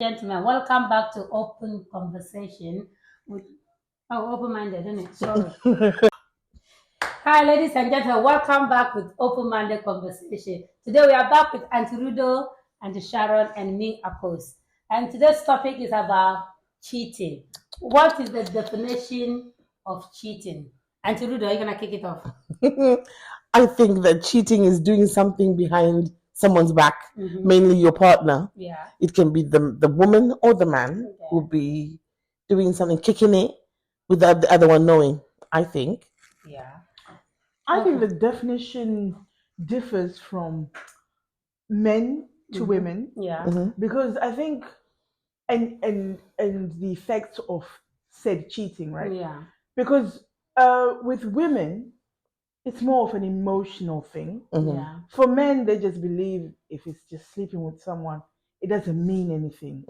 Gentlemen, welcome back to Open Conversation with open-minded, isn't it? Sorry. Hi, ladies and gentlemen, welcome back with Open-minded Conversation. Today we are back with Auntie Rudo, Auntie Sharon, and me, Apos. And today's topic is about cheating. What is the definition of cheating? Auntie Rudo, are you gonna kick it off? I think that cheating is doing something behind someone's back, mainly your partner. Yeah. It can be the woman or the man will be doing something, kicking it without the other one knowing, I think. Yeah. I think the definition differs from men to women. Yeah. Because I think and the effects of said cheating, right? Yeah. Because with women, it's more of an emotional thing. Yeah. For men, they just believe if it's just sleeping with someone, it doesn't mean anything,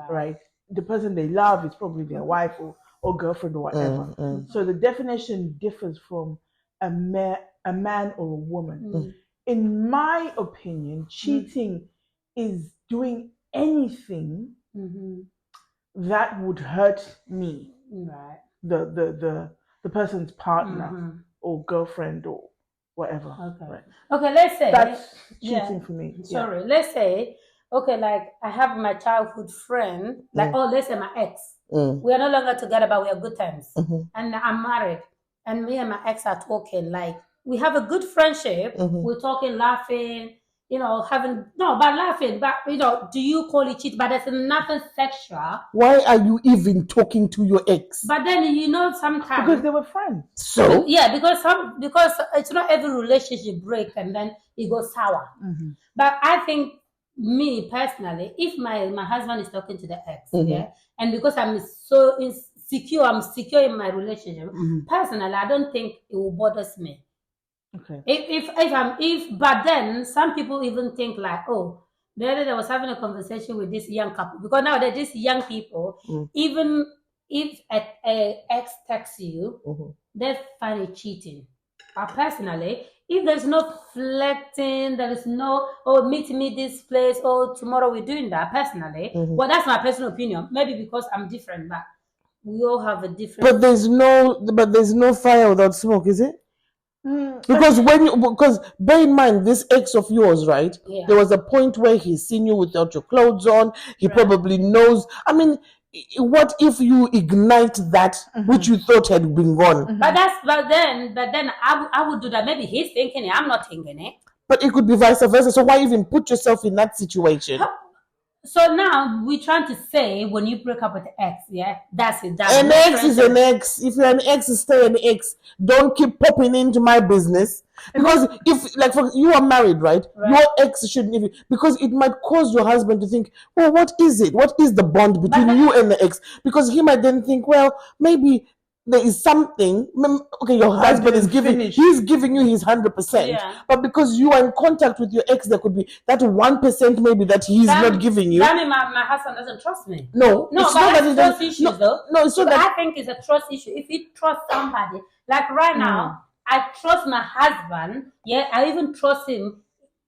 right? The person they love is probably their wife or girlfriend or whatever. So the definition differs from a man or a woman. In my opinion, cheating is doing anything that would hurt me, Right. the person's partner or girlfriend or whatever. Okay. Right. Okay, let's say That's cheating for me. Sorry, let's say, okay, like I have my childhood friend, like let's say my ex. We are no longer together, but we are good times. And I'm married, and me and my ex are talking. Like we have a good friendship. We're talking, laughing, laughing. But do you call it cheat? But there's nothing sexual. Why are you even talking to your ex? But then sometimes Because they were friends. So yeah, because it's not every relationship break and then it goes sour. But I think me personally, if my husband is talking to the ex, and because I'm so insecure, I'm secure in my relationship. Personally, I don't think it will bother me. Okay. But then some people even think like, oh, the other day I was having a conversation with this young couple, because nowadays these young people, even if a ex texts you, they find it cheating. But personally, if there's no flirting, there is no, meet me this place, tomorrow we're doing that, personally, well, that's my personal opinion. Maybe because I'm different, but we all have a different. But there's no fire without smoke, is it? Because bear in mind, this ex of yours, right? Yeah. There was a point where he's seen you without your clothes on. He probably knows. I mean, what if you ignite that which you thought had been gone? But then I would do that. Maybe he's thinking it, I'm not thinking it. But it could be vice versa. So why even put yourself in that situation? So now we're trying to say when you break up with the ex, that's it. An ex is an ex. If you're an ex, stay an ex. Don't keep popping into my business. Because if you are married, right? Your ex shouldn't even, because it might cause your husband to think, well, what is it? What is the bond between you and the ex? Because he might then think, well, maybe there is something. Okay, your husband is giving you his 100%, but because you are in contact with your ex, there could be that 1% maybe that he's not giving you. That means my husband doesn't trust me. No, it's not that it's trust issues though. No, it's not that. I think it's a trust issue. If you trust somebody, like right now, I trust my husband. Yeah, I even trust him.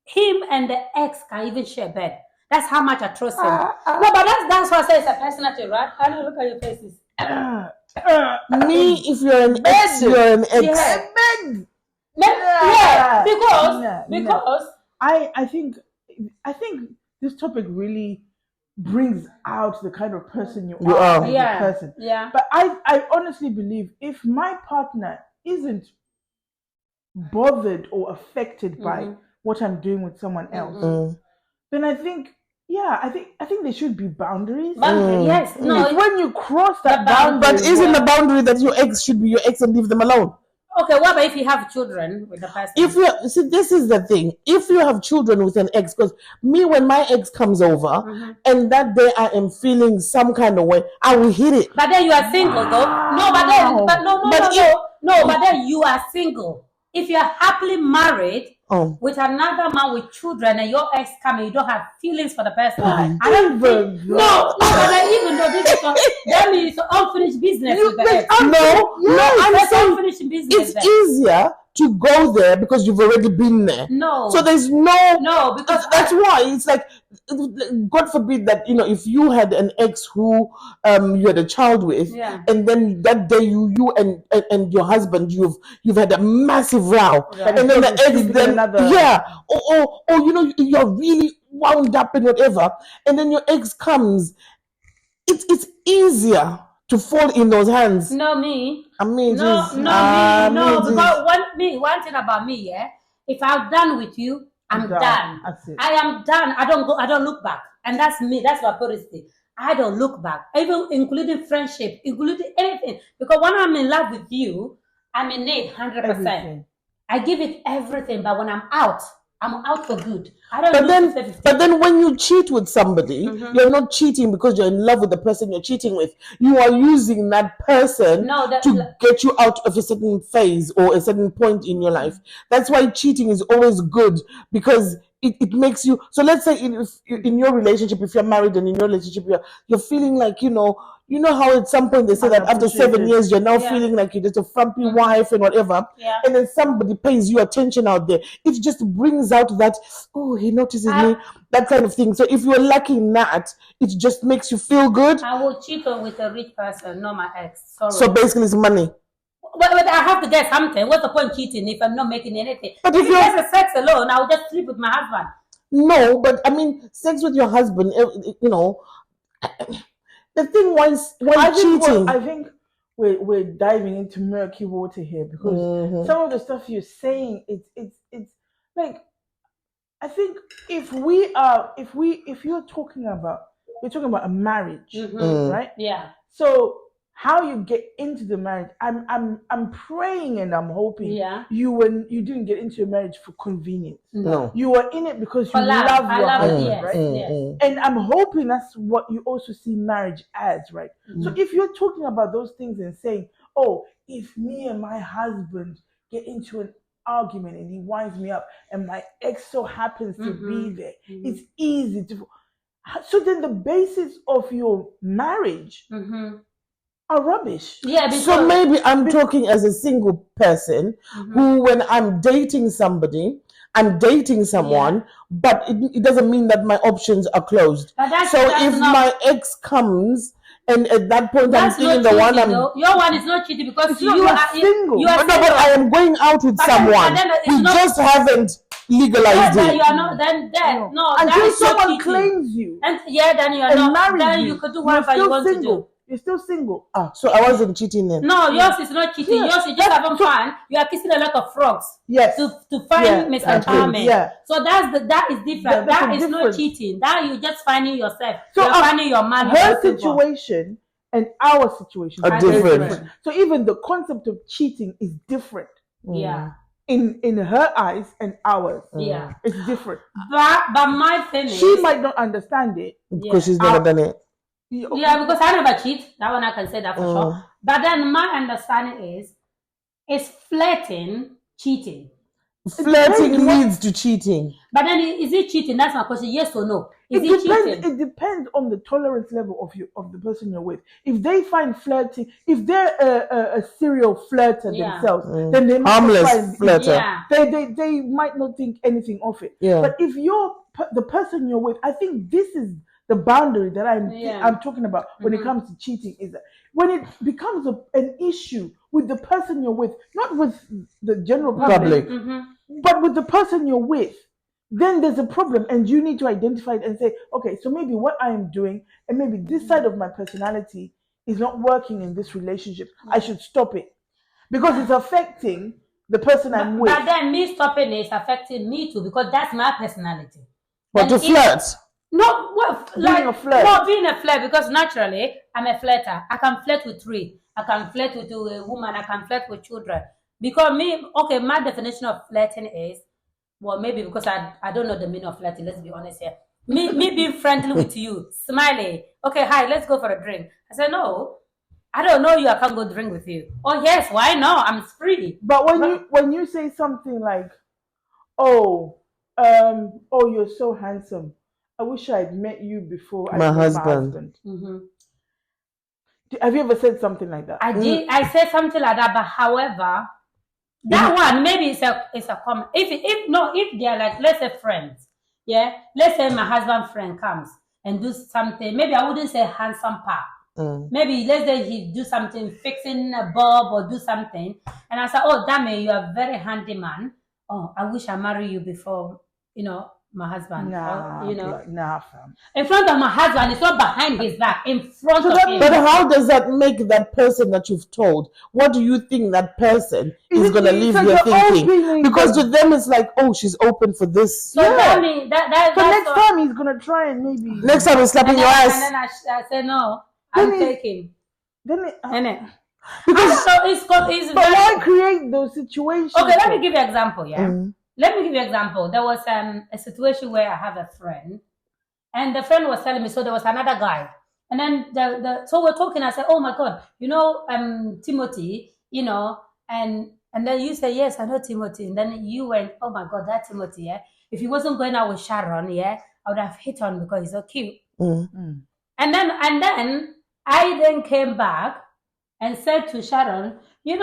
Him and the ex can even share bed. That's how much I trust him. No, but that's what I say. It's a personality, right? I don't look at your faces. Me, if you're an ex, you're an ex. Because I think this topic really brings out the kind of person you are as a person. Yeah. But I honestly believe if my partner isn't bothered or affected by what I'm doing with someone else, then I think there should be boundaries. Yes. No. When you cross that boundary, but isn't the boundary that your ex should be your ex and leave them alone? Okay, what about if you have children with the person? This is the thing. If you have children with an ex, because me, when my ex comes over and that day I am feeling some kind of way, I will hit it. But then you are single, though. No, but then you are single. If you are happily married with another man with children and your ex coming, you don't have feelings for the person. I don't think. No, but even though this is that means unfinished business with the ex. I'm saying unfinished business. It's easier to go there because you've already been there. No. So there's no, because that's why it's like, God forbid that, you know, if you had an ex who you had a child with, and then that day you and your husband you've had a massive row, and then the ex then or you know, you're really wound up and whatever, and then your ex comes, it's easier to fall in those hands. No, me. I mean, because one thing about me, if I'm done with you, I'm done. I am done. I don't look back. And that's me. That's my policy. I don't look back. Even including friendship, including anything. Because when I'm in love with you, I'm in it 100%. Everything. I give it everything. But when I'm out for good. I don't. But then when you cheat with somebody, you're not cheating because you're in love with the person you're cheating with. You are using that person to get you out of a certain phase or a certain point in your life. That's why cheating is always good, because it makes you. So let's say in your relationship, if you're married and in your relationship you're feeling like, you know how at some point they say that after 7 years you're now feeling like you're just a frumpy wife and whatever, and then somebody pays you attention out there. It just brings out that, oh, he notices me, that kind of thing. So if you're lacking that, it just makes you feel good. I will cheat on with a rich person, not my ex. Sorry. So basically it's money. But I have to get something. What's the point cheating if I'm not making anything? But if you're just sex alone, I'll just sleep with my husband. No, but I mean, sex with your husband, you know. The thing was cheating. I think we're diving into murky water here, because some of the stuff you're saying, it's like, I think if you're talking about a marriage, right? Yeah. So how you get into the marriage, I'm praying and I'm hoping you didn't get into a marriage for convenience. No. You were in it because you love your husband, right? Yes. And I'm hoping that's what you also see marriage as, right? So if you're talking about those things and saying, oh, if me and my husband get into an argument and he winds me up and my ex so happens to be there, it's easy to. So then the basis of your marriage are rubbish. Yeah. So maybe I'm talking as a single person who, when I'm dating somebody, I'm dating someone, but it doesn't mean that my options are closed. So if my ex comes, and at that point I'm thinking the one your one is not cheating because you are single. But I am going out with someone. We just haven't legalized it. You are not. Then no. Until someone claims you, and then you are not. Then you could do whatever you want to do. You're still single. So I wasn't cheating then. No, yours is not cheating. Yours is just having fun. You are kissing a lot of frogs. Yes. To find misunderstanding. Yeah. So that is different. That is not cheating. That you just finding yourself. So you're finding your man. Her situation and our situation are different. So even the concept of cheating is different. Yeah. In her eyes and ours. Yeah. It's different. But my thing is, she might not understand it because she's never done it. Yeah, because I never cheat. That one I can say that for sure. But then my understanding is flirting cheating. Flirting leads to cheating. But then is it cheating? That's my question. Yes or no? Is it cheating? It depends on the tolerance level of the person you're with. If they find flirting, if they're a serial flirter themselves, then they might harmless flirter. Yeah. They might not think anything of it. Yeah. But if you're the person you're with, I think this is the boundary that I'm talking about when it comes to cheating, is that when it becomes an issue with the person you're with, not with the general public, but with the person you're with, then there's a problem, and you need to identify it and say, okay, so maybe what I am doing, and maybe this side of my personality is not working in this relationship. I should stop it because it's affecting the person I'm with. But then me stopping it is affecting me too, because that's my personality. But to flirt. No, being a flirt. No, being a flirt, because naturally I'm a flirter. I can flirt with three. I can flirt with a woman. I can flirt with children. Because my definition of flirting is, well, maybe because I don't know the meaning of flirting. Let's be honest here. Me being friendly with you, smiling. Okay, hi, let's go for a drink. I said, no, I don't know you. I can't go drink with you. Oh yes, why not? I'm free. But when you say something like, oh, you're so handsome. I wish I'd met you before I met my husband. Have you ever said something like that? I did. I said something like that, but however, That one maybe it's a common. If they are like, let's say friends, yeah. Let's say my husband friend comes and do something. Maybe I wouldn't say handsome part. Maybe let's say he do something, fixing a bulb or do something, and I say, oh, Dame, you are a very handy man. Oh, I wish I married you before, my husband. Nah, fam. In front of my husband, it's not behind his back. In front of him. But how does that make that person that you've told? What do you think that person is going to leave here thinking? Because to them, it's like, oh, she's open for this. So that means that. So next time he's gonna try and maybe. Next time he's slapping your ass. And then I say no. I'm taking. Because so it's but why create those situations? Okay, let me give you an example. Yeah, let me give you an example. There was a situation where I have a friend, and the friend was telling me. So there was another guy, and then so we're talking. I said, "Oh my God, Timothy, and then you say, yes, I know Timothy, and then you went, oh my God, that Timothy, yeah. If he wasn't going out with Sharon, yeah, I would have hit on because he's so cute." And then I then came back and said to Sharon, Rudy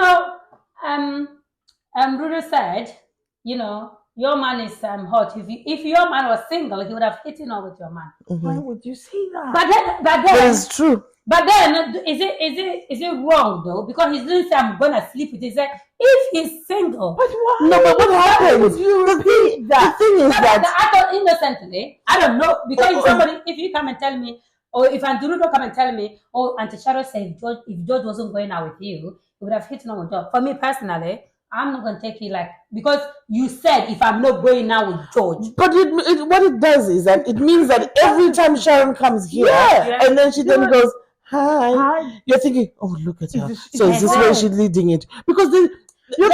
said, your man is hot. If your man was single, he would have hit on with your man. Why would you say that? But then it's true. But then is it wrong though? Because he didn't say I'm gonna sleep with. He said if he's single. But why? No, but what happens? You repeat that. The thing is that I thought innocently. I don't know, because if you come and tell me, or if Andurudo come and tell me, oh, Auntie Sharon said if George wasn't going out with you, he would have hit on with George. For me personally, I'm not gonna take it because you said if I'm not going out with George. But what it does is that it means that every time Sharon comes here, and then she then goes, hi, you're thinking, oh, look at her. So is this where she's leading it? Because it's like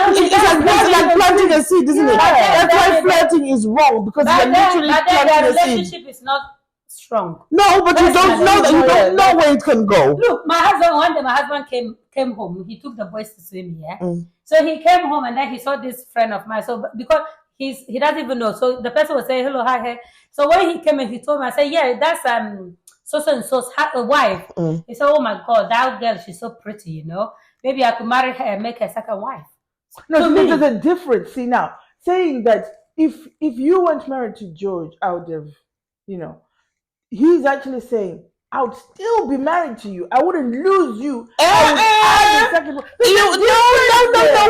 planting a seed, isn't it? That's why flirting is wrong, because you're literally planting a seed. The relationship is not strong. No, but you don't know that. You don't know where it can go. Look, one day my husband came home. He took the boys to swim here. So he came home and then he saw this friend of mine. So because he doesn't even know. So the person was saying hello, hi. So when he came and he told me, I said, yeah, that's so and so's wife. He said, oh my God, that girl, she's so pretty, Maybe I could marry her and make her second wife. No, there's a difference. See now, saying that if you weren't married to George, I would have, he's actually saying, I would still be married to you. I wouldn't lose you. No.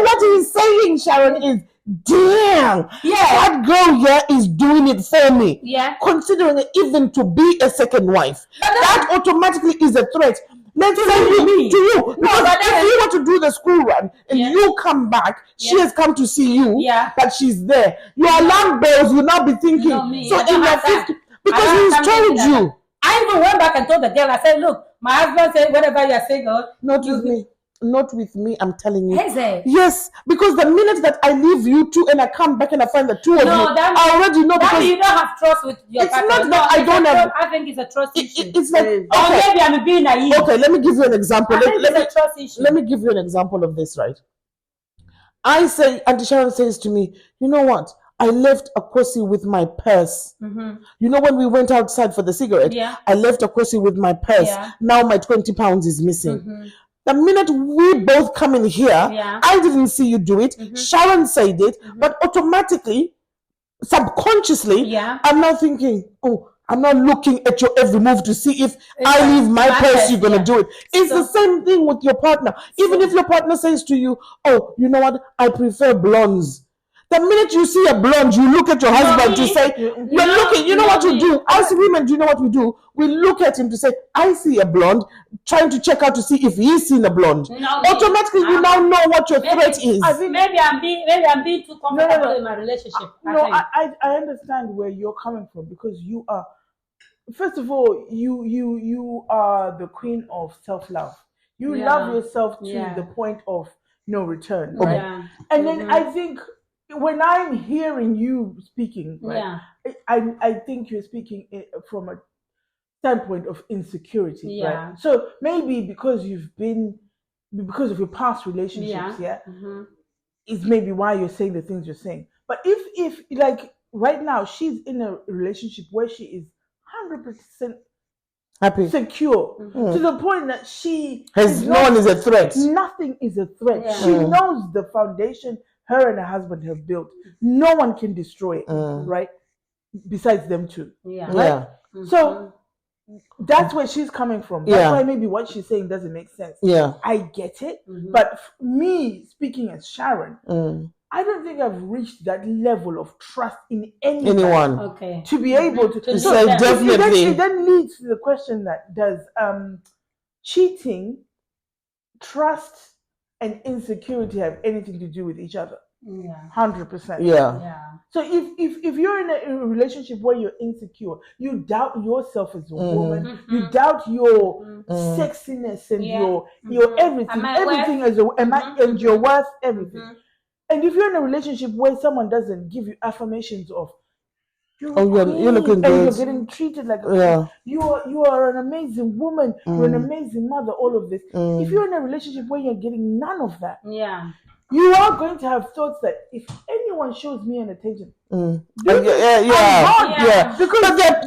What he's saying, Sharon, is, damn, that girl is doing it for me. Yeah. Considering it even to be a second wife. That automatically is a threat. Let's say to you. Because if you want to do the school run and you come back, she has come to see you, but she's there. Your alarm bells will now be thinking. So in your 50, because he's told you. I even went back and told the girl, I said, look, my husband said, whenever you're single. Not with me, I'm telling you. Is it? Yes, because the minute that I leave you two and I come back and I find the two of you, I already know. Because you don't have trust with your partner. It's not that I don't have. I think it's a trust issue. It's like, maybe I'm being naive. Okay, let me give you an example. It's a trust issue. Let me give you an example of this, right? I say, Auntie Sharon says to me, you know what? I left a Kosi with my purse. You know when we went outside for the cigarette, I left a Kosi with my purse. Now my 20 pounds is missing. The minute we both come in here, I didn't see you do it. Sharon said it, but automatically, subconsciously, I'm now thinking, oh, I'm not looking at your every move to see if I leave my purse, you're going to do it. It's the same thing with your partner. Even if your partner says to you, oh, you know what, I prefer blondes. The minute you see a blonde, you look at your husband to say, you're looking, you know what you do? As women, do you know what we do? We look at him to say, I see a blonde, trying to check out to see if he's seen a blonde. Automatically, you now know what your threat is. I think maybe I'm being too comfortable in my relationship. I understand where you're coming from, because you are, first of all, you are the queen of self-love. You love yourself to the point of no return, right? And then I think, when I'm hearing you speaking, right, I think you're speaking from a standpoint of insecurity, right? So maybe because of your past relationships, is maybe why you're saying the things you're saying. But if like right now she's in a relationship where she is 100% happy, secure, to the point that she no one is a threat. Nothing is a threat. She knows the foundation her and her husband have built, no one can destroy it, right? Besides them two. Yeah. Right? Yeah. So that's where she's coming from. That's why maybe what she's saying doesn't make sense. Yeah. I get it. But me speaking as Sharon, I don't think I've reached that level of trust in anyone. Okay. To be able to say definitely. It then leads to the question that does cheating, trust, and insecurity have anything to do with each other? Yeah. 100%. Yeah. So if you're in a relationship where you're insecure, you doubt yourself as a woman, you doubt your sexiness and your everything, as a and your worth, everything. And if you're in a relationship where someone doesn't give you affirmations of you're looking good, and you're getting treated like a queen, you are an amazing woman, you're an amazing mother, all of this. If you're in a relationship where you're getting none of that, you are going to have thoughts that if anyone shows me an attention, because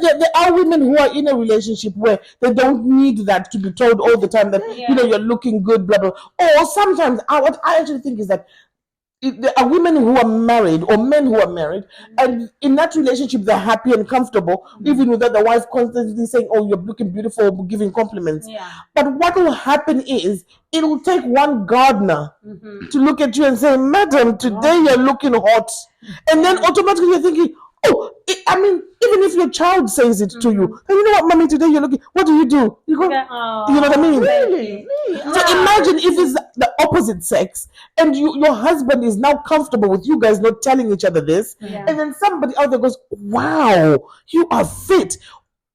there are women who are in a relationship where they don't need that to be told all the time that you're looking good, blah blah. Or sometimes what I actually think is that there are women who are married or men who are married, and in that relationship they're happy and comfortable, even without the wife constantly saying, "Oh, you're looking beautiful," or giving compliments. But what will happen is it will take one gardener to look at you and say, "Madam, today you're looking hot," and then automatically you're thinking, "Oh, even if your child says it to you, you know what, mommy, today you're looking." What do? You go, you know what I mean? Really? So imagine if it's the opposite sex, and your husband is now comfortable with you guys not telling each other this, and then somebody out there goes, "Wow, you are fit."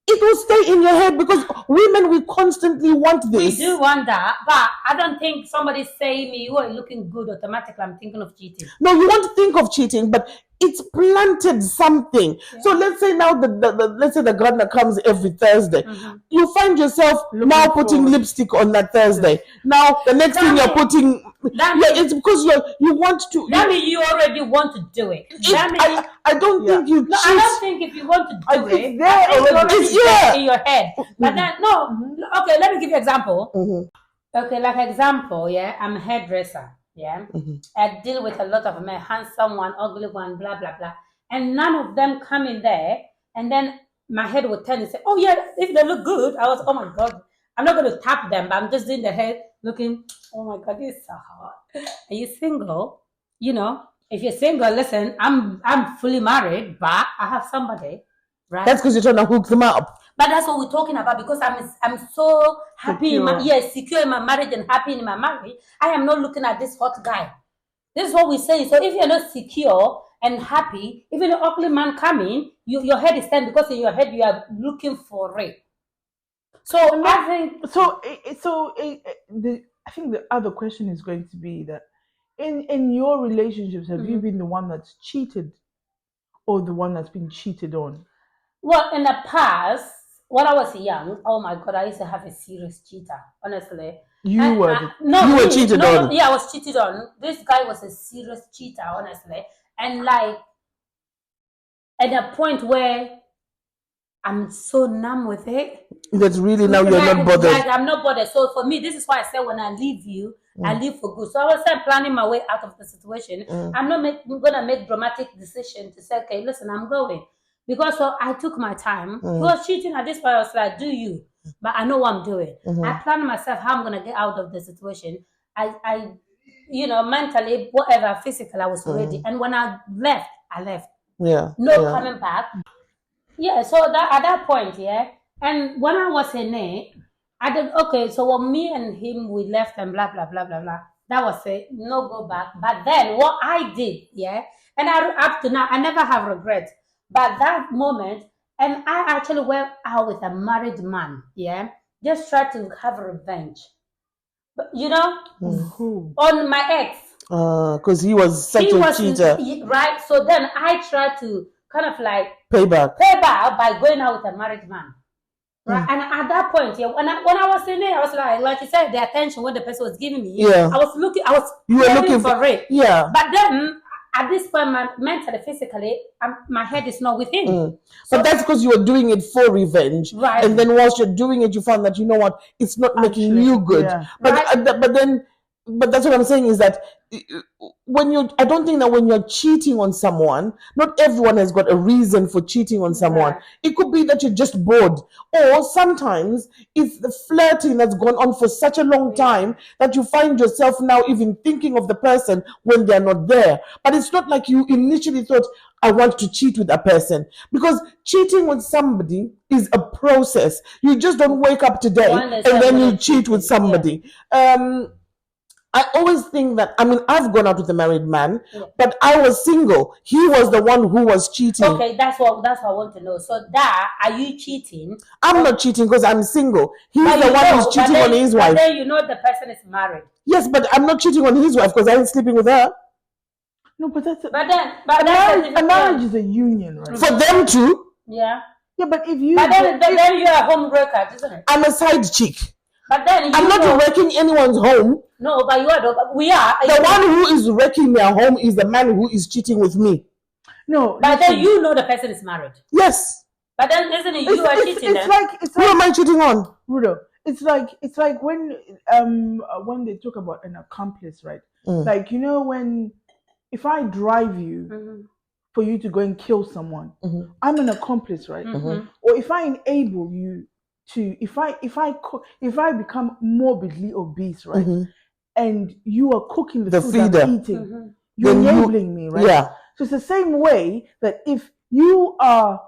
It will stay in your head because women, we constantly want this. We do want that, but I don't think somebody saying me, "You are looking good," automatically I'm thinking of cheating. No, you won't think of cheating, but it's planted something. So let's say now let's say the gardener comes every Thursday. You find yourself now putting lipstick on that Thursday. Now the next thing you're putting, it's because you want to. That means you already want to do it. I don't think you. No, I don't think if you want to do it, it's there in your head. But then okay, let me give you an example. Okay, like example, I'm a hairdresser. I deal with a lot of men, handsome one, ugly one, blah blah blah, and none of them come in there, and then my head would turn and say, "Oh yeah, if they look good," oh my god, I'm not going to tap them, but I'm just doing the head looking. Oh my god, this is so hard. Are you single? If you're single, listen, I'm fully married, but I have somebody, right? That's because you're trying to hook them up. But that's what we're talking about, because I'm so happy secure in my marriage and happy in my marriage. I am not looking at this hot guy. This is what we're saying. So if you're not secure and happy, even an ugly man coming, your head is turned, because in your head you are looking for it. So I think the other question is going to be that in your relationships, have you been the one that's cheated or the one that's been cheated on? Well, in the past, when I was young, oh my god, I used to have a serious cheater, honestly. You were cheated on? Yeah, I was cheated on. This guy was a serious cheater, honestly. And like, at a point where I'm so numb with it. That's really now you're not bothered. Like, I'm not bothered. So for me, this is why I said when I leave you, I leave for good. So I was planning my way out of the situation. I'm not going to make dramatic decision to say, okay, listen, I'm going. Because I took my time. He was cheating at this point. I was like, do you? But I know what I'm doing. I planned myself how I'm going to get out of the situation. I mentally, whatever, physically, I was ready. And when I left, I left. Yeah. No coming back. Yeah, so that at that point, and when I was in it, I did, okay, so when me and him, we left and blah, blah, blah, blah, blah. That was it, no go back. But then what I did, and up to now, I never have regrets. But that moment, and I actually went out with a married man, just try to have revenge. But, on my ex. Because he was such a cheater. Right, so then I tried to kind of like pay back by going out with a married man. Right? And at that point, when I was in it, I was like you said, the attention what the person was giving me, I was looking for it. Yeah. But then at this point, mentally, physically, my head is not with him. So, but that's because you were doing it for revenge. Right. And then whilst you're doing it, you found that, you know what, it's not making you good. Yeah. But then but that's what I'm saying is that I don't think that when you're cheating on someone, not everyone has got a reason for cheating on someone. Right. It could be that you're just bored, or sometimes it's the flirting that's gone on for such a long time that you find yourself now even thinking of the person when they're not there. But it's not like you initially thought, I want to cheat with a person, because cheating with somebody is a process. You just don't wake up today and then you cheat with somebody. I always think that, I mean, I've gone out with a married man, but I was single. He was the one who was cheating. Okay, that's what I want to know. So are you cheating? I'm not cheating because I'm single. He's the one who's cheating on his wife. But then you know the person is married. Yes, but I'm not cheating on his wife because I ain't sleeping with her. No, but that's a marriage is a union, right? For them to. Yeah. Yeah, but if you. But then you're a home breaker, isn't it? I'm a side chick. But then I'm not wrecking anyone's home. No, but we are. The one who is wrecking their home is the man who is cheating with me. No. But then you know the person is married. Yes. But then isn't it you are cheating? It's like who am I cheating on? Rudo. It's like when they talk about an accomplice, right? Like, when if I drive you for you to go and kill someone, I'm an accomplice, right? Or if I enable you to, if I become morbidly obese, right, and you are cooking the food feeder. I'm eating, you're enabling me, right? Yeah. So it's the same way that if you are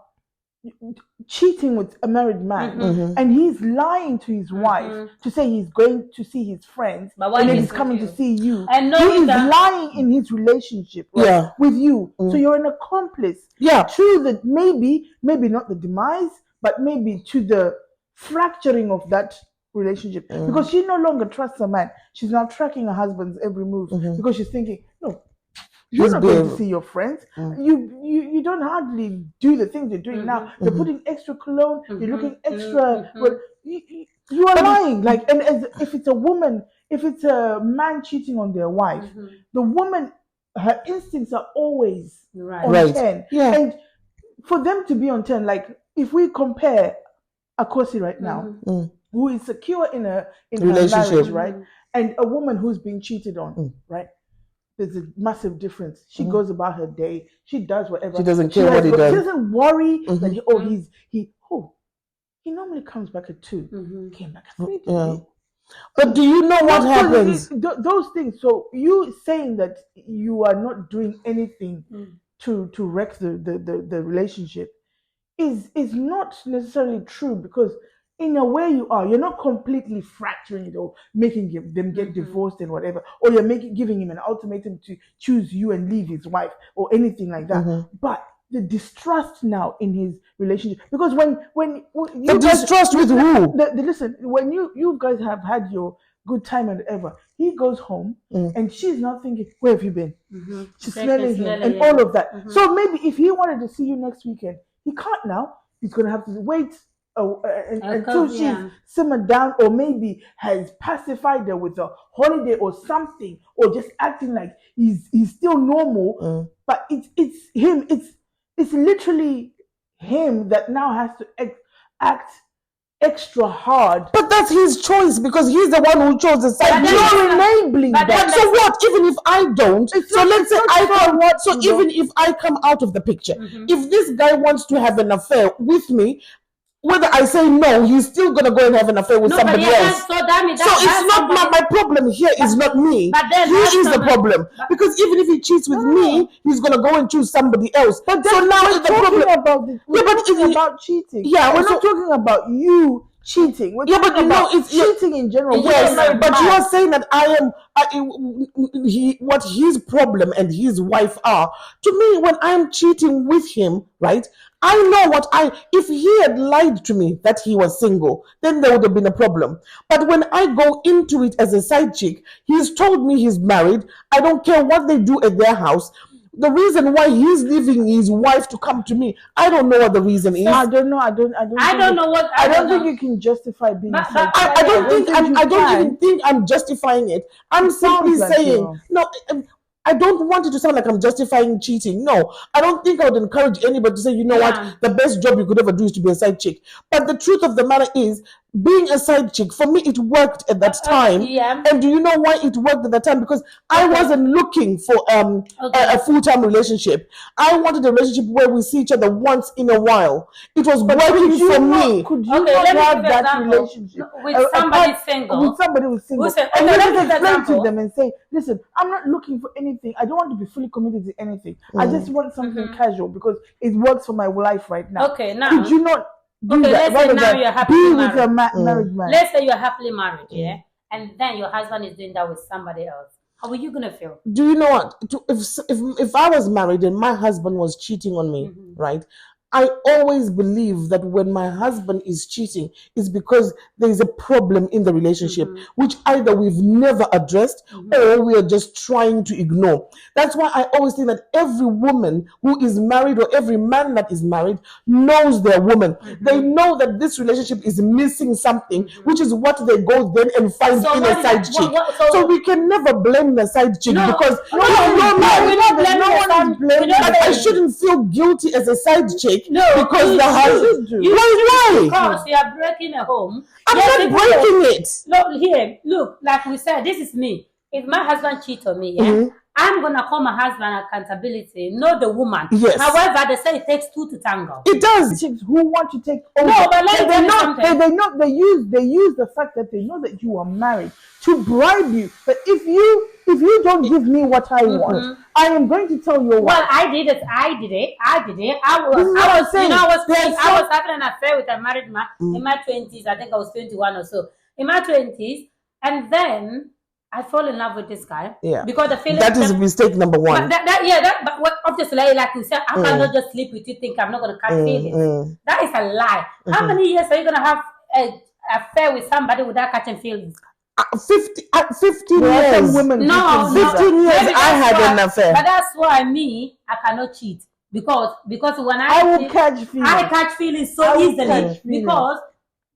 cheating with a married man and he's lying to his wife to say he's going to see his friends and then he's coming to see you, and he is lying in his relationship with you. So you're an accomplice to the maybe not the demise, but maybe to the fracturing of that relationship, because she no longer trusts a man. She's now tracking her husband's every move because she's thinking, no, you're not going to see your friends. You don't hardly do the things you're doing now. You're putting extra cologne. You're looking extra. Well, you are lying. Like, and if it's a woman, if it's a man cheating on their wife, the woman, her instincts are always on 10. Yeah. And for them to be on 10, like if we compare Akosi right now, who is secure in her marriage, right, and a woman who's being cheated on, right. There's a massive difference. She goes about her day. She does whatever. She doesn't care what he does. She doesn't worry that he normally comes back at 2. Came back at 3 today. But do you know what happens? Those things. So you saying that you are not doing anything to wreck the relationship is not necessarily true, because in a way you're not completely fracturing it or making them get divorced and whatever, or you're giving him an ultimatum to choose you and leave his wife or anything like that. But the distrust now in his relationship, because when you distrust with who? Listen, when you guys have had your good time and whatever, he goes home and she's not thinking, where have you been? She's smelling him and all of that. So maybe if he wanted to see you next weekend, he can't now. He's going to have to wait until she's simmered down, or maybe has pacified her with a holiday or something, or just acting like he's still normal. But it's him. It's literally him that now has to act extra hard. But that's his choice, because he's the one who chose the side. You're enabling that. So what? Even if I don't, so let's say even if I come out of the picture, if this guy wants to have an affair with me, whether I say no, he's still gonna go and have an affair with somebody else. So it's not my problem here. Is not me. He is the problem, because even if he cheats with me, he's gonna go and choose somebody else. But so now we're talking about cheating. Yeah, we're not talking about you cheating. We're talking about cheating in general. Yes, but you are saying that I am what his problem and his wife are. To me, when I'm cheating with him, right? I know if he had lied to me that he was single, then there would have been a problem. But when I go into it as a side chick, he's told me he's married. I don't care what they do at their house. The reason why he's leaving his wife to come to me, I don't know what the reason is. I don't know. I don't think you can justify being. I don't even think I'm justifying it. I'm simply saying no. I don't want it to sound like I'm justifying cheating. No, I don't think I would encourage anybody to say, you know what, the best job you could ever do is to be a side chick. But the truth of the matter is, being a side chick, for me, it worked at that time. Yeah. And do you know why it worked at that time? Because I wasn't looking for a full-time relationship. I wanted a relationship where we see each other once in a while. It was working for me. Could you not have that relationship with somebody single? With somebody who's single. And you just explain to them and say, listen, I'm not looking for anything. I don't want to be fully committed to anything. I just want something casual because it works for my life right now. Okay, now. Could you not let's say now you're happily married. With a married man. Let's say you're happily married, yeah? And then your husband is doing that with somebody else. How are you going to feel? Do you know what? If I was married and my husband was cheating on me, right? I always believe that when my husband is cheating, it's because there is a problem in the relationship, which either we've never addressed or we are just trying to ignore. That's why I always think that every woman who is married or every man that is married knows their woman. They know that this relationship is missing something, which is what they go then and find in a side chick. So we can never blame the side chick because I shouldn't feel guilty as a side chick. No, because the husband. Why? Because you are breaking a home. I'm not breaking it. No, here, look, like we said, this is me. If my husband cheats on me, I'm gonna call my husband accountability, not the woman. Yes. However, they say it takes two to tango. It does. Chicks who want to take over. No, but let me tell you something. They use the fact that they know that you are married to bribe you. But if you don't give me what I want, I am going to tell you what. Well, I did it. I was having an affair with a married man in my 20s. I think I was 21 or so. In my 20s, and then I fall in love with this guy. Yeah. Because the feeling that is mistake number one. But what obviously, like you said, I cannot just sleep with you, think I'm not gonna catch feelings. That is a lie. How many years are you gonna have an affair with somebody without catching feelings? 15 years. Women 15 years I had an affair. But that's why I cannot cheat. Because when I will catch feelings. I catch feelings so easily. Because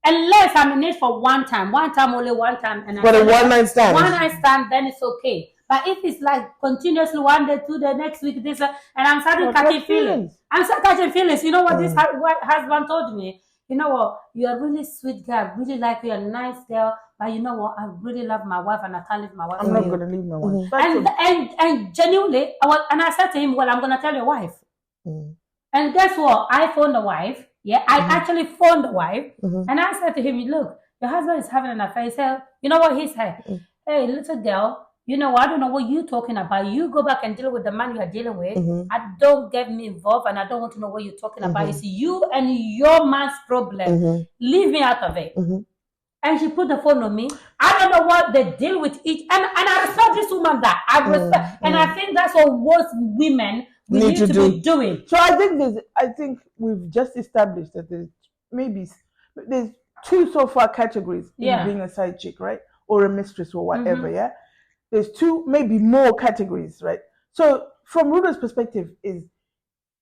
unless I'm in it for one time, only one time. And but a one-night stand. One-night stand, then it's okay. But if it's like continuously 1 day, 2 days, next week, this, and I'm starting catching feelings. I'm starting catching feelings. You know what this husband told me? You know what? You're a really sweet girl. I really like you. You're a nice girl. But you know what? I really love my wife and I can't leave my wife. I'm not going to leave my wife. And genuinely, I said to him, well, I'm going to tell your wife. And guess what? I phoned the wife. Yeah, I actually phoned the wife. And I said to him, look, your husband is having an affair. He said, you know what he said? Hey, little girl, you know, I don't know what you're talking about. You go back and deal with the man you are dealing with. I don't get me involved and I don't want to know what you're talking about. It's you and your man's problem. Leave me out of it. And she put the phone on me. I don't know what they deal with each. And I respect this woman that. I respect. And I think that's what most women need to be doing. So I think we've just established that there's two so far categories in being a side chick, right? Or a mistress or whatever, yeah? There's two, maybe more categories, right? So from Ruda's perspective is,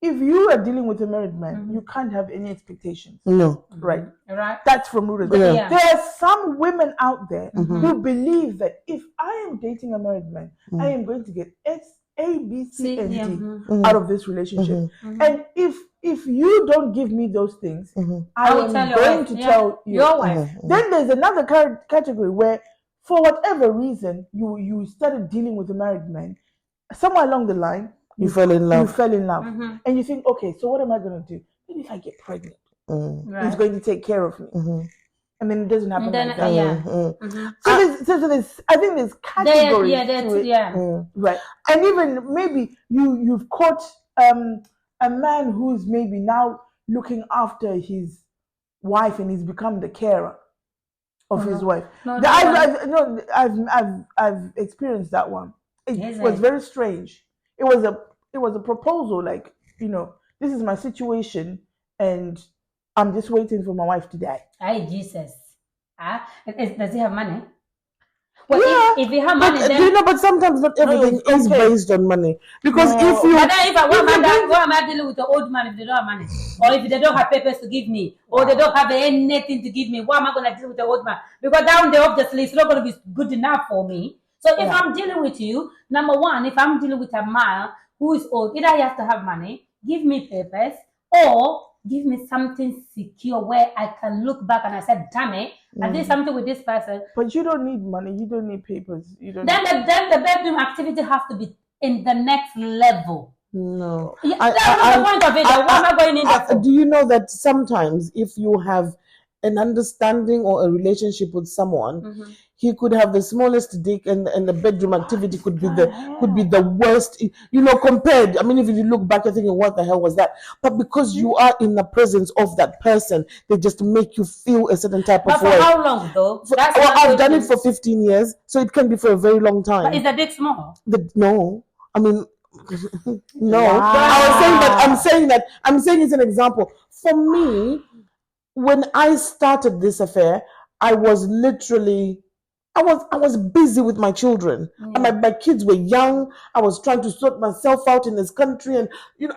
if you are dealing with a married man, you can't have any expectations. No. Right? Right. That's from Ruda's perspective. There are some women out there who believe that if I am dating a married man, I am going to get X, A, B, C, and D out of this relationship. And if you don't give me those things, I am going to tell your wife. Then there's another category where, for whatever reason, you started dealing with a married man. Somewhere along the line, you fell in love. And you think, okay, so what am I going to do? Maybe if I get pregnant, he's going to take care of me. And then it doesn't happen like that. So I think there's categories. Right. And even maybe you've caught a man who's maybe now looking after his wife and he's become the carer of his wife. I've experienced that one. It was very strange. It was a proposal, like, you know, this is my situation and I'm just waiting for my wife to die. Hey, Jesus. Does he have money? Well, if he have money, then... Do you know, but sometimes not everything is based on money. Because if you... But then why am I dealing with the old man if they don't have money? Or if they don't have papers to give me? Or they don't have anything to give me? Why am I going to deal with the old man? Because down there, obviously, it's not going to be good enough for me. So if I'm dealing with you, number one, if I'm dealing with a man who is old, either you have to have money, give me papers, or give me something secure where I can look back and I said, damn it, I did something with this person. But you don't need money. You don't need papers. You don't. Then the bedroom activity has to be in the next level. No. Yeah, that's the point of it. Why am I going in there for? Do you know that sometimes if you have an understanding or a relationship with someone, he could have the smallest dick, and the bedroom activity could be the worst. You know, compared. I mean, if you look back, you're thinking, what the hell was that? But because you are in the presence of that person, they just make you feel a certain type of way. But for how long though? I've done it for 15 years, so it can be for a very long time. But is the dick small? No, I mean. No, Wow. I'm saying it's an example. For me, when I started this affair, I was busy with my children. And my kids were young. I was trying to sort myself out in this country, and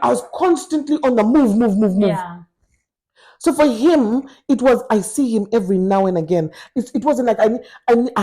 I was constantly on the move. Yeah. So for him, it was, I see him every now and again. It wasn't like I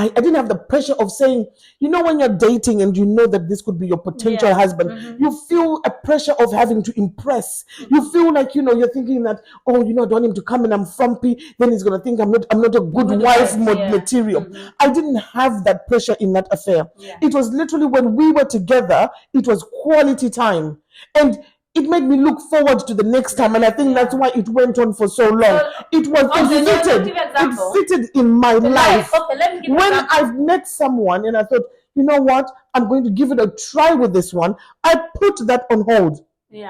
didn't have the pressure of saying, when you're dating and you know that this could be your potential husband, you feel a pressure of having to impress. You feel like, you're thinking that, I don't want him to come and I'm frumpy, then he's going to think I'm not a good wife material. I didn't have that pressure in that affair. Yeah. It was literally when we were together, it was quality time. And it made me look forward to the next time, and I think that's why it went on for so long. It fitted in my life. Okay, let me give when I've met someone and I thought, you know what, I'm going to give it a try with this one, I put that on hold.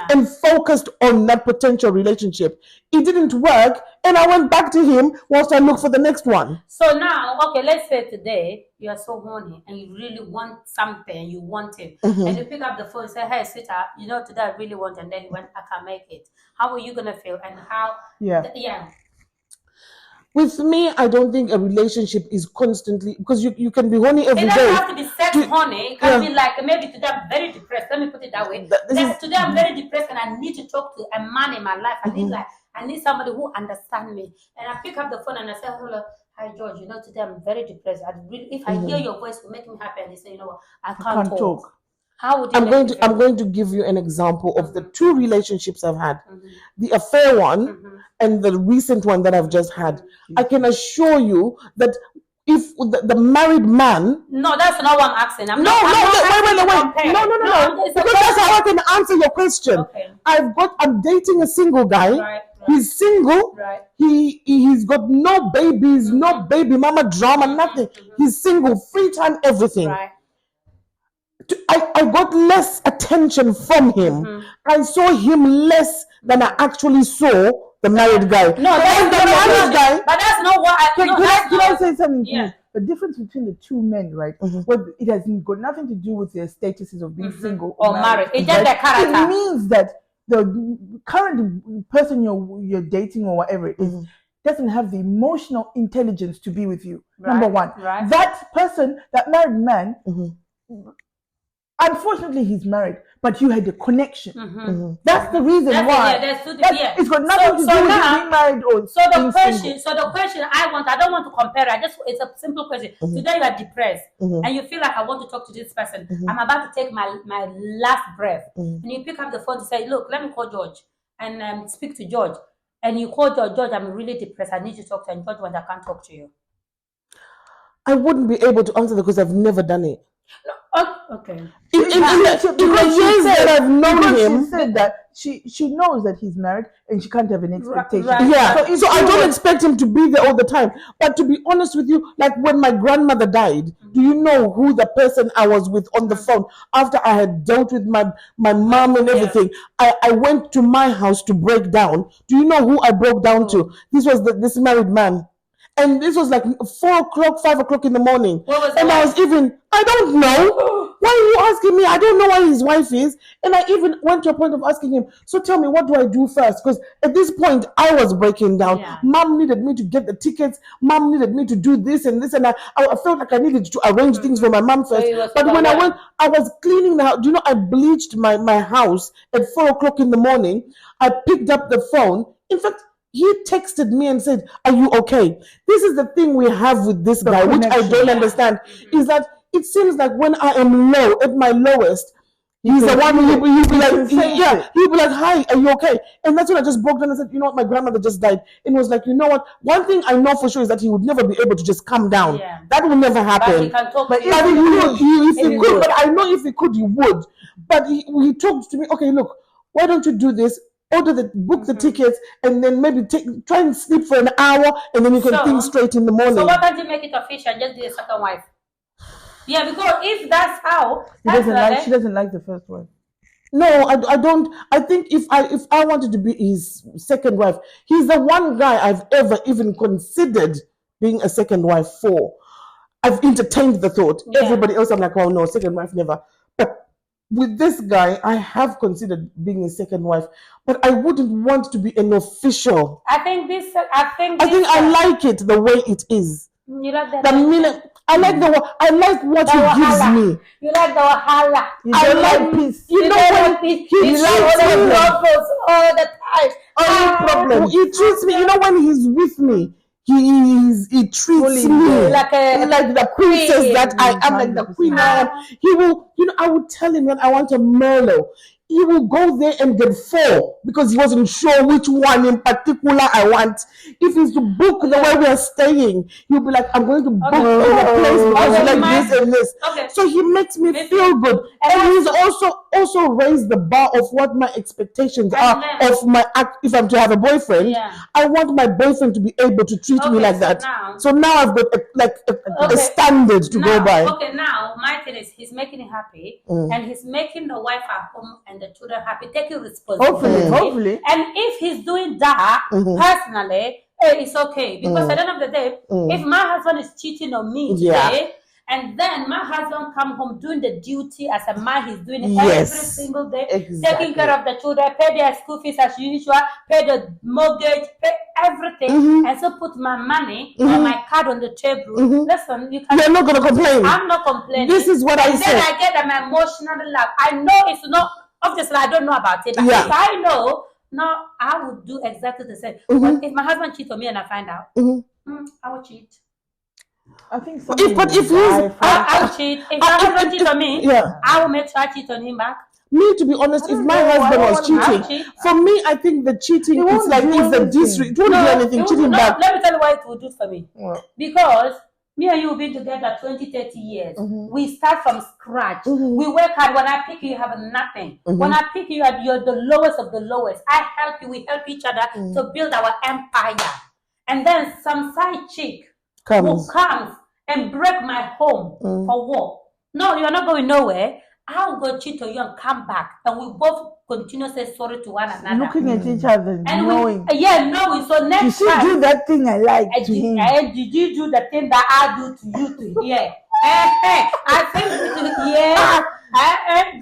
And focused on that potential relationship. It didn't work, and I went back to him whilst I looked for the next one. So now, okay, let's say today you are so horny and you really want something, you want it, and you pick up the phone and say, "Hey, sweetheart, today I really want," and then you went, "I can't make it." How are you gonna feel? And how? Yeah. With me, I don't think a relationship is constantly, because you can be horny every day. It doesn't have to be sex horny. It can be like, maybe today I'm very depressed. Let me put it that way. Today I'm very depressed and I need to talk to a man in my life. I need somebody who understands me. And I pick up the phone and I say, "Hello, hi George. Today I'm very depressed. If I hear your voice, it will make me happy." And they say, "You know what? I can't talk." How would you I'm going to give you an example of the two relationships I've had. The affair one and the recent one that I've just had. I can assure you that if the married man... No, that's not what I'm asking. Wait. No. Because that's how I can answer your question. Okay. I'm dating a single guy. Right. He's single. Right. He's got no babies, no baby mama drama, nothing. He's single, free time, everything. Right. I got less attention from him. I saw him less than I actually saw the married guy. No, that's the married guy. But that's not what I... Can I say something? Yeah. The difference between the two men, right? Well, it has got nothing to do with their statuses of being single or married. It's just their character. It means that the current person you're dating or whatever it is doesn't have the emotional intelligence to be with you. Right. Number one. Right. That person, that married man... Unfortunately, he's married, but you had a connection. That's the reason why. It's got nothing to do with being married or So the question I don't want to compare. It's a simple question. Today you are depressed and you feel like, I want to talk to this person. I'm about to take my last breath, and you pick up the phone to say, "Look, let me call George and speak to George." And you call George, "I'm really depressed. I need to talk to you." And George went, "I can't talk to you." I wouldn't be able to answer that because I've never done it. No, okay. In the years that I've known him, she said that she knows that he's married and she can't have an expectation. Right. Yeah. So I don't expect him to be there all the time. But to be honest with you, like when my grandmother died, do you know who the person I was with on the phone after I had dealt with my mom and everything? I went to my house to break down. Do you know who I broke down to? This was this married man. And this was like 4 o'clock, 5 o'clock in the morning. And I don't know. Why are you asking me? I don't know where his wife is. And I even went to a point of asking him, so tell me, what do I do first? Because at this point, I was breaking down. Yeah. Mom needed me to get the tickets. Mom needed me to do this and this. And I felt like I needed to arrange things for my mom first. But when I went, I was cleaning the house. Do you know, I bleached my house at 4 o'clock in the morning. I picked up the phone. In fact, he texted me and said, "Are you okay?" This is the thing we have with this guy, which I don't understand, is that it seems like when I am low, at my lowest, He's the one who he'll be like, it. he'll be like, hi, are you okay? And that's when I just broke down and said, you know what, my grandmother just died. And it was like, you know what, one thing I know for sure is that he would never be able to just calm down. Yeah. That will never happen. But he can talk But to if he could, would. but I know if he could, he would. But he talked to me, okay, look, why don't you do this? Book the tickets, and then maybe try and sleep for an hour, and then you can think straight in the morning. So why can't you make it official and just be a second wife? Yeah, because if that's how, she doesn't like the first wife. No, I don't. I think if I wanted to be his second wife, he's the one guy I've ever even considered being a second wife for. I've entertained the thought. Yeah. Everybody else, I'm like, oh no, second wife never. But with this guy, I have considered being a second wife, but I wouldn't want to be an official. I think I like it the way it is. You like that? I like what he gives me. You like the wahala. I like peace. You know when he likes troubles all the time. Only problem. He treats me. You know when he's with me, he treats me like the princess that I am, like the queen I am. He will. I would tell him that I want a Merlot. He will go there and get 4 because he wasn't sure which one in particular I want. If he's to book the way we are staying, he'll be like, I'm going to book a place because you like this and this. Okay. So he makes me feel good. And he's also raised the bar of what my expectations are of if I'm to have a boyfriend. Yeah. I want my boyfriend to be able to treat me like that. So now I've got a standard to go by. Okay, now my thing is he's making it happy and he's making the wife at home and the children happy, taking responsibility. Hopefully. And if he's doing that personally, it's okay. Because at the end of the day, if my husband is cheating on me today, and then my husband come home doing the duty as a man, he's doing it every single day, taking care of the children, pay their school fees as usual, pay the mortgage, pay everything, and so put my money or my card on the table. Listen, you're not going to complain. I'm not complaining. This is what I said. Then I get them emotional love. I know it's not, obviously I don't know about it, but if I know, no, I would do exactly the same. But if my husband cheats on me and I find out, I will cheat. I think so. I will cheat. If my husband cheats on me, I will make sure I cheat on him back. Me, to be honest, if my husband was cheating, for me, I think the cheating is like it's the disrespect. It won't do anything. Cheating back. Let me tell you what it will do for me. Because me and you have been together 20, 30 years. We start from scratch. We work hard. When I pick you, you have nothing. When I pick you, you're the lowest of the lowest. I help you. We help each other to build our empire. And then some side chick who comes and break my home for what? No, you're not going nowhere. I'll go cheat on you and come back. And we both continue to say sorry to one another. Looking at each other and knowing. Knowing. So next time. You should do that thing I like to him. Did you do the thing that I do to you to hear? I think,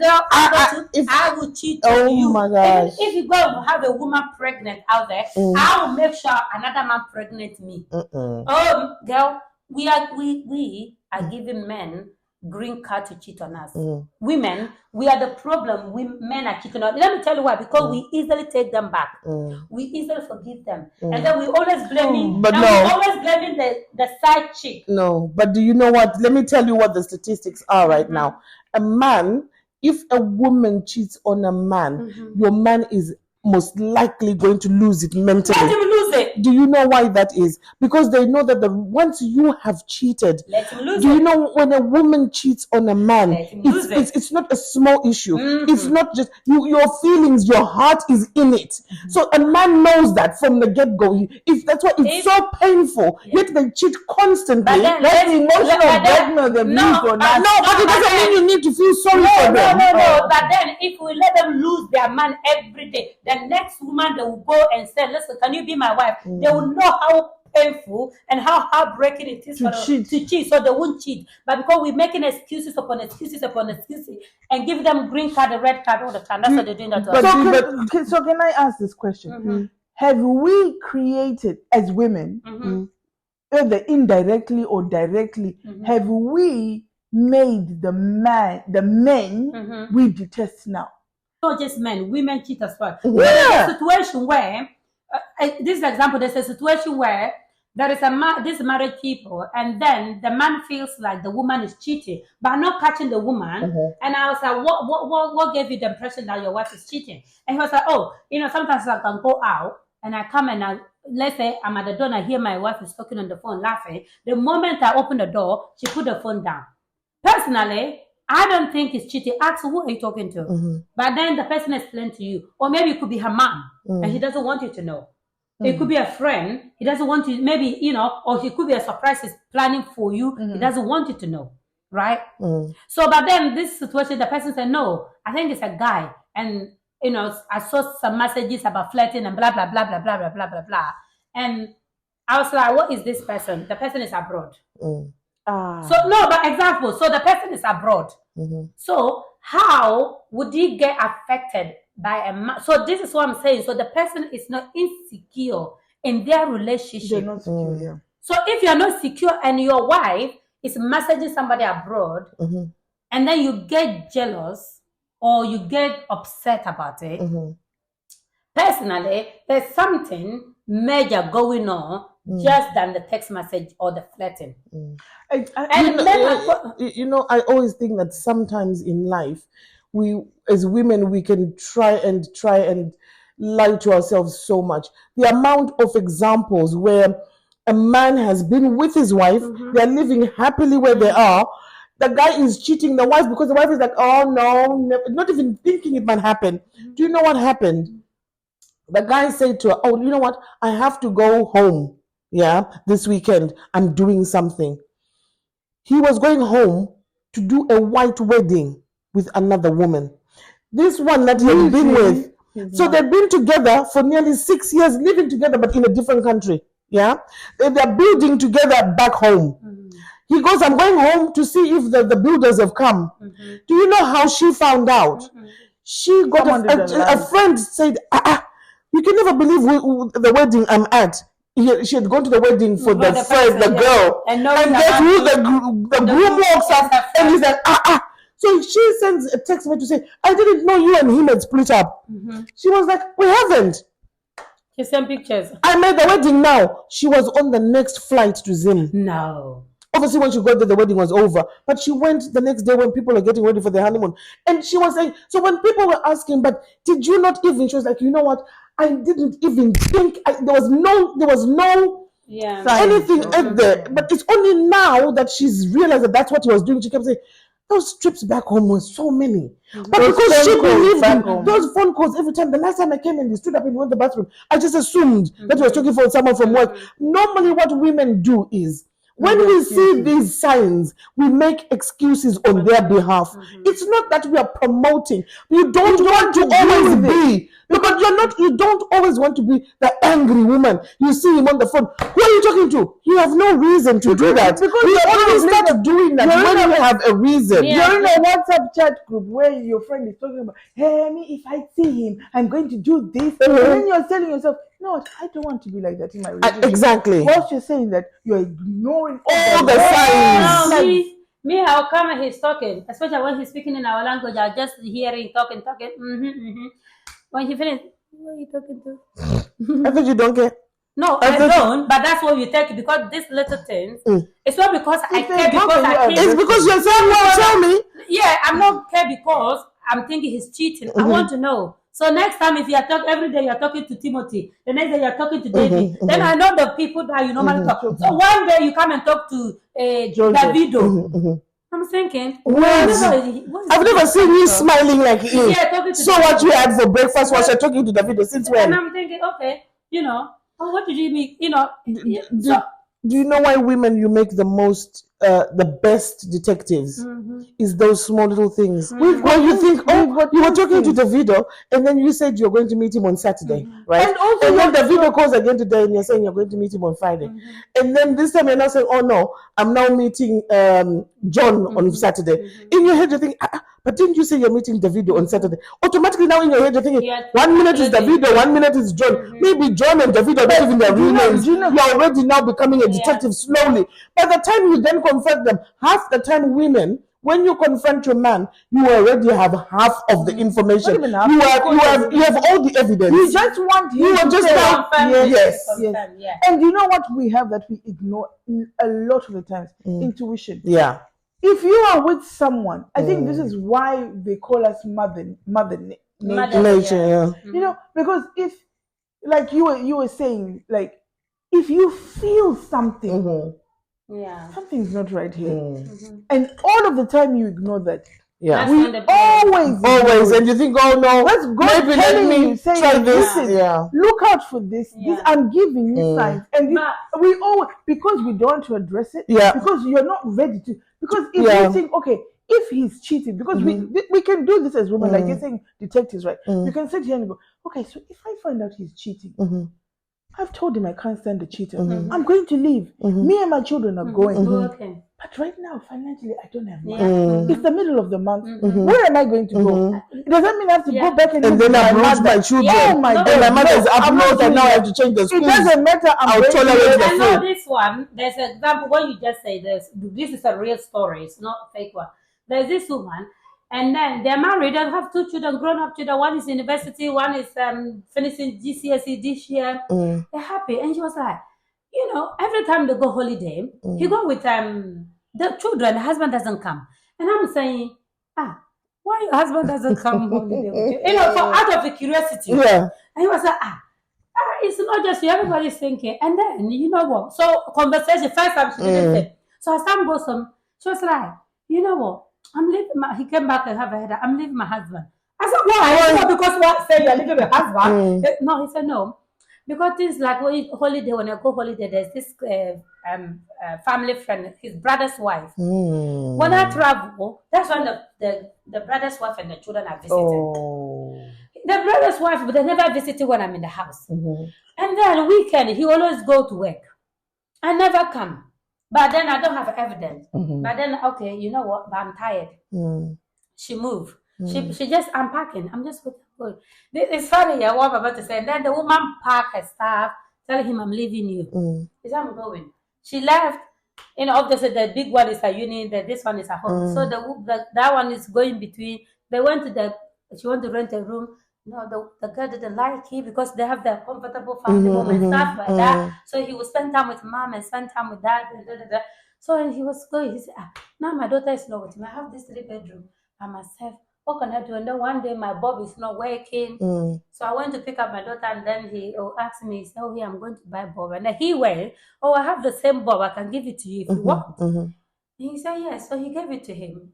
girl, I will cheat on you. Oh my gosh. If you go and have a woman pregnant out there, I will make sure another man pregnant me. Oh, girl, we are giving men green card to cheat on us. Women, we are the problem. Men are cheating on us. Let me tell you why. Because we easily take them back. We easily forgive them. And then we always blaming. We always blaming the side chick. No, but do you know what? Let me tell you what the statistics are right now. A man, if a woman cheats on a man, your man is most likely going to lose it mentally. Let him lose it. Do you know why that is? Because they know that once you have cheated, let him lose do you know when a woman cheats on a man, it's not a small issue. It's not just your feelings, your heart is in it. So a man knows that from the get-go. If that's why it's so painful, yet they cheat constantly. That's emotional blackmail they believe on us. No, but it doesn't mean you need to feel sorry for them. No. But then if we let them lose their man every day, the next woman they will go and say, listen, can you be my wife? They will know how painful and how heartbreaking it is to cheat, so they won't cheat. But because we're making excuses upon excuses upon excuses and give them green card, a red card all the time, that's what they're doing that to us. So can I ask this question? Have we created, as women, either indirectly or directly, have we made the men we detest now? Not just men, women cheat as well. There's a situation where, this is an example, there's a situation where there is this married people, and then the man feels like the woman is cheating, but not catching the woman. And I was like, what gave you the impression that your wife is cheating? And he was like, oh, sometimes I can go out and I come and let's say I'm at the door and I hear my wife is talking on the phone laughing. The moment I open the door, she put the phone down. Personally, I don't think it's cheating. Ask who are you talking to? But then the person explained to you, or maybe it could be her mom, and he doesn't want you to know. It could be a friend. He doesn't want you, maybe, or it could be a surprise he's planning for you. He doesn't want you to know, right? So, but then this situation, the person said, no, I think it's a guy. And, I saw some messages about flirting and blah, blah, blah, blah, blah, blah, blah, blah, blah. And I was like, what is this person? The person is abroad. So, no, but example, so the person is abroad. So, how would he get affected by a man? So this is what I'm saying. So the person is not insecure in their relationship. They're not secure, yeah. So if you're not secure and your wife is messaging somebody abroad, and then you get jealous or you get upset about it, personally, there's something major going on just than the text message or the flirting. I always think that sometimes in life, we as women, we can try and lie to ourselves so much. The amount of examples where a man has been with his wife, they're living happily where they are, the guy is cheating the wife because the wife is like, oh no, not even thinking it might happen. Do you know what happened? The guy said to her, oh, you know what, I have to go home, this weekend, I'm doing something. He was going home to do a white wedding with another woman. This one that he had been with. So they've been together for nearly 6 years, living together, but in a different country. They're building together back home. He goes, I'm going home to see if the builders have come. Do you know how she found out? She got a friend said, you can never believe the wedding I'm at. She had gone to the wedding for the girl. And guess who the groom walks up and he's like, So she sends a text to say, I didn't know you and him had split up. She was like, we haven't. She sent pictures. I made the wedding now. She was on the next flight to Zim. No. Obviously, when she got there, the wedding was over. But she went the next day when people were getting ready for their honeymoon. And she was saying, so when people were asking, but did you not even? She was like, you know what? I didn't even think. There was no anything out there. But it's only now that she's realized that that's what he was doing. She kept saying, those trips back home were so many. But those because she believed in those phone calls every time. The last time I came in, he stood up and went to the bathroom. I just assumed that he was talking for someone from work. Normally, what women do is, when we see these signs, we make excuses on their behalf. It's not that we are promoting. You don't want to always be, because you don't always want to be the angry woman. You see him on the phone. Who are you talking to? You have no reason to do that. Because you only start doing that when you have a reason. You're in a WhatsApp chat group where your friend is talking about, hey, if I see him, I'm going to do this. And then you're telling yourself, no, I don't want to be like that in my relationship. Exactly. Whilst you're saying that, you're ignoring all the signs. No, me, I'll come and he's talking, especially when he's speaking in our language. I'll just hear him talking. When he finishes, who are you talking to? I thought you don't care. No, I don't. But that's what you take, because these little things. It's not because I care, because I care. It's because you're saying, well, tell me. Yeah, I'm not care because I'm thinking he's cheating. I want to know. So next time, if you are talking every day, you're talking to Timothy. The next day, you're talking to David. Then I know the people that you normally talk. So one day you come and talk to Davido. I'm thinking, I've never seen you smiling like him. Yeah, so what you had for breakfast was you're talking to Davido since when? And I'm thinking, okay, what did you mean? Do you know why women you make the most, the best detectives is those small little things. Where you think, you were talking to Davido and then you said you're going to meet him on Saturday, right? And then Davido calls again today and you're saying you're going to meet him on Friday. And then this time you're not saying, oh no, I'm now meeting John on Saturday. In your head you're thinking, but didn't you say you're meeting Davido on Saturday? Automatically now in your head you're thinking, 1 minute is Davido, 1 minute is John. Maybe John and Davido are not even their real names. You're already now becoming a detective slowly. By the time you then call confront them, half the time women, when you confront your man, you already have half of the information. You have all the evidence. You just want yes. Yeah. And you know what we have that we ignore a lot of the times? Intuition. Yeah. If you are with someone, I think this is why they call us mother nature. Yeah. You know, because if, like you were saying, like if you feel something, something's not right here, and all of the time you ignore that. Yeah, we always, and you think, oh no, let's go maybe let me try this. Look out for this. I'm giving you signs, and we always, because we don't want to address it. Because you're not ready to. Because if you think, okay, if he's cheating, because we can do this as women, like you're saying, detectives, right? You can sit here and go, okay, so if I find out he's cheating, I've told him I can't stand the cheater. I'm going to leave. Me and my children are going. But right now, financially, I don't have money. It's the middle of the month. Where am I going to go? It doesn't mean I have to go back and then approach my children. Oh my God. And my mother is up north and now I have to change the schools. It doesn't matter. I'll tolerate the I know food. this one. There's an example. What you just say, this is a real story. It's not a fake one. There's this woman, and then they're married. They have 2 children, grown-up children. One is university. One is finishing GCSE this year. They're happy. And she was like, you know, every time they go holiday, he go with the children. The husband doesn't come. And I'm saying, why your husband doesn't come holiday with you? You know, out of the curiosity. Yeah. And he was like, it's not just you. Everybody's thinking. And then, you know what? So conversation, first time she didn't say. So as time goes on, she was like, you know what? I'm leaving he came back and have a headache. I'm leaving my husband. I said, why? Not because what say you're leaving your husband. No, he said no. Because things like holiday, when I go holiday, there's this family friend, his brother's wife. When I travel, that's when the brother's wife and the children are visiting. The brother's wife, but they never visited when I'm in the house. And then weekend, he always go to work. I never come. But then I don't have evidence. But then, okay, you know what? But I'm tired. She moved. She just unpacking. I'm just waiting. It's funny, what I'm about to say. And then the woman packed her stuff, telling him, I'm leaving you. He said, I'm going. She left. You know, obviously the big one is a uni, this one is a home. So that one is going between. They went to she wanted to rent a room. No, the girl didn't like it because they have their comfortable family home and stuff like that. So he would spend time with mom and spend time with dad. So when he was going, he said, now my daughter is not with me. I have this 3-bedroom by myself. What can I do? And then one day my Bob is not working. So I went to pick up my daughter and then he asked me, he said, oh, yeah, I'm going to buy Bob. And then he went, oh, I have the same Bob. I can give it to you if you want. And he said, yes. So he gave it to him.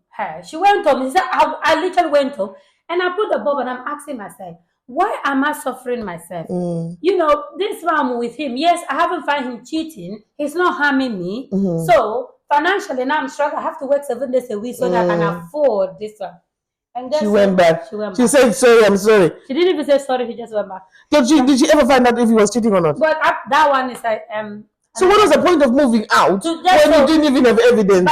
She went home. He said, I literally went home. And I put the Bob and I'm asking myself, why am I suffering myself? You know, this one I'm with him. Yes, I haven't found him cheating. He's not harming me. So financially now I'm struggling. I have to work 7 days a week so that I can afford this one. And she went back. She said, sorry, I'm sorry. She didn't even say sorry. She just went back. Did she ever find out if he was cheating or not? But that one is like... so what was the point of moving out when you didn't even have evidence?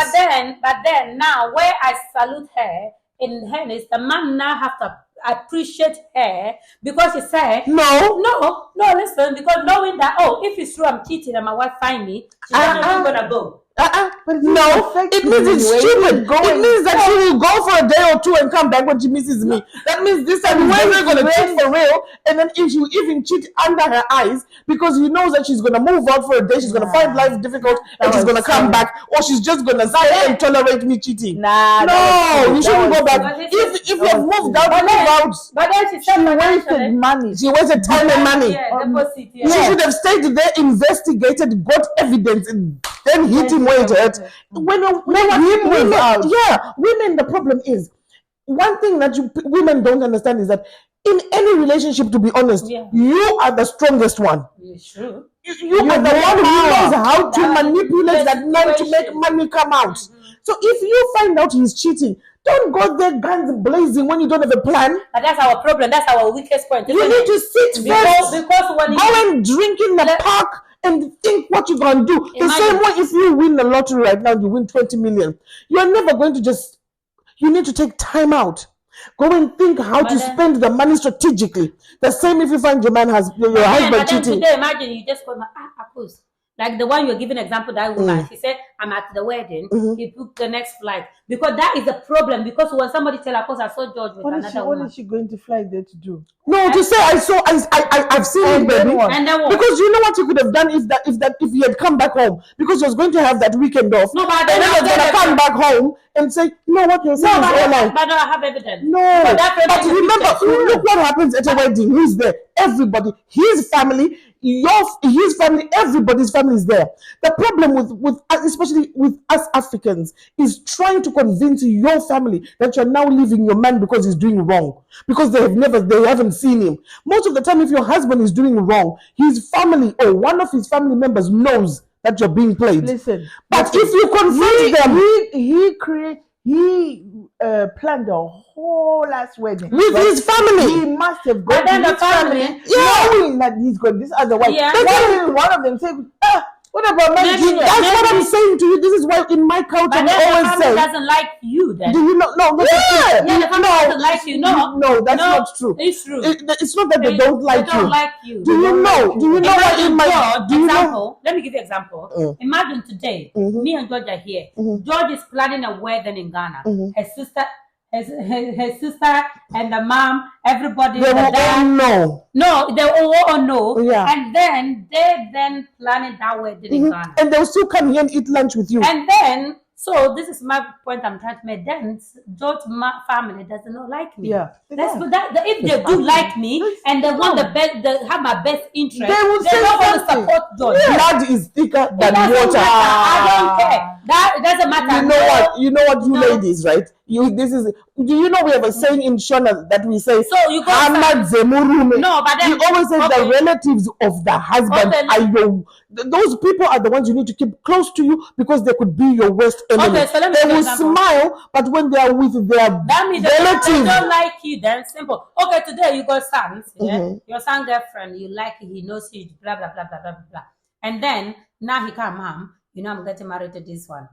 But then now where I salute her in her is the man now have to appreciate her because she said no, listen, because knowing that if it's true I'm cheating and my wife find me, she's not gonna go. But no, it means it's stupid. It means that she will go for a day or two and come back when she misses me. That means this time we're not going to cheat for real. And then if she even cheat under her eyes because he knows that she's going to move out for a day, she's going to find life difficult and she's going to come back, or she's just going to stay and tolerate me cheating. No, you shouldn't go back. If you have moved out, move out. But then she wasted money. She wasted time and money. She should have stayed there, investigated, got evidence, and then hit him where it hurt. When women, the problem is, one thing that women don't understand is that in any relationship, to be honest, you are the strongest one. True. You are the one who knows how to manipulate that man to make money come out. So if you find out he's cheating, don't go there guns blazing when you don't have a plan. But that's our problem. That's our weakest point. You need to sit first. Because when go and drink in the park and think what you're going to do. The same way if you win the lottery right now, you win 20 million. You're never going to just... You need to take time out. Go and think how to spend the money strategically. The same if you find your man has your husband cheating. Today, imagine you just go, Like the one you're giving example, that woman, she said, I'm at the wedding, he booked the next flight. Because that is a problem. Because when somebody tell her, because I saw George with another woman. What is she going to fly there to do? No, to say I've seen it, baby. And then what? Because you know what you could have done if he had come back home, because he was going to have that weekend off. No, but then he was going to come back home and say, no, what you're saying is all right. But I have evidence. No, but remember, look what happens at a wedding. Who's there? Everybody, his family, his family, everybody's family is there. The problem with especially with us Africans is trying to convince your family that you're now leaving your man because he's doing wrong, because they haven't seen him. Most of the time, if your husband is doing wrong, his family or one of his family members knows that you're being played. Listen, but if you confront them, he planned a whole ass wedding with his family. He must have gone to his family, knowing that he's got this other wife. Yeah. One of them said, what about my junior? That's what I'm saying to you. This is why in my culture we always say, doesn't like you then. Do you know? No, the family doesn't like you. No, that's not true. It's true. It's not that they don't like you. They don't like you. Do you know? Do you know what in my example? Let me give you an example. Imagine today, me and George are here. George is planning a wedding in Ghana. His sister and the mom, everybody. They will all know. No, they all know. Yeah. And then they planning that wedding in Ghana. And they'll still come here and eat lunch with you. And then, so this is my point I'm trying to make. Then George's family doesn't not like me. Yeah. If they do like me and they want the best, they have my best interest, they will they're not going to support George. Blood is thicker than water. I don't care. That doesn't matter. You know what, you ladies, right? Do you know we have a saying in Shona that we say, so you go no, but then, you always say the relatives of the husband are those people are the ones you need to keep close to you, because they could be your worst enemy. Okay, so let me they will smile, but when they are with their relatives, they don't like you. Then simple. Okay, today you got sons, your son girlfriend, you like he knows you, blah blah blah blah blah blah, and then now he come, mom, I'm getting married to this one.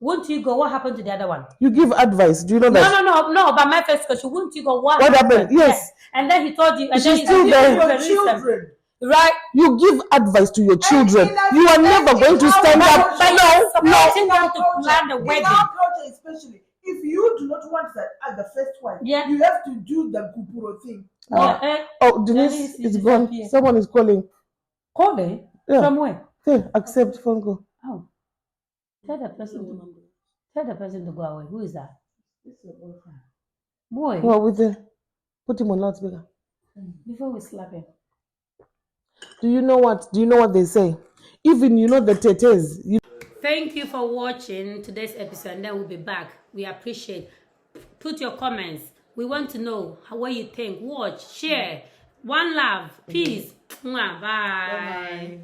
Won't you go? What happened to the other one? You give advice. Do you know that? No. But my first question, won't you go? What happened? Yes. And then he told you. And she's then still there. Your children. Right? You give advice to your children. You are never going to stand up. No. To plan the wedding. In our culture, especially, if you do not want that at the first one, you have to do the kupuro thing. Denise is gone. Someone is calling. Calling? Yeah. From where? Hey, accept phone call. Oh. Tell the person to go away. Who is that? It's your boyfriend. Boy. Well, put him on loudspeaker. Before we slap him. Do you know what they say? Even the tetes. Thank you for watching today's episode, and then we'll be back. We appreciate. Put your comments. We want to know what you think. Watch, share. One love. Peace. Bye.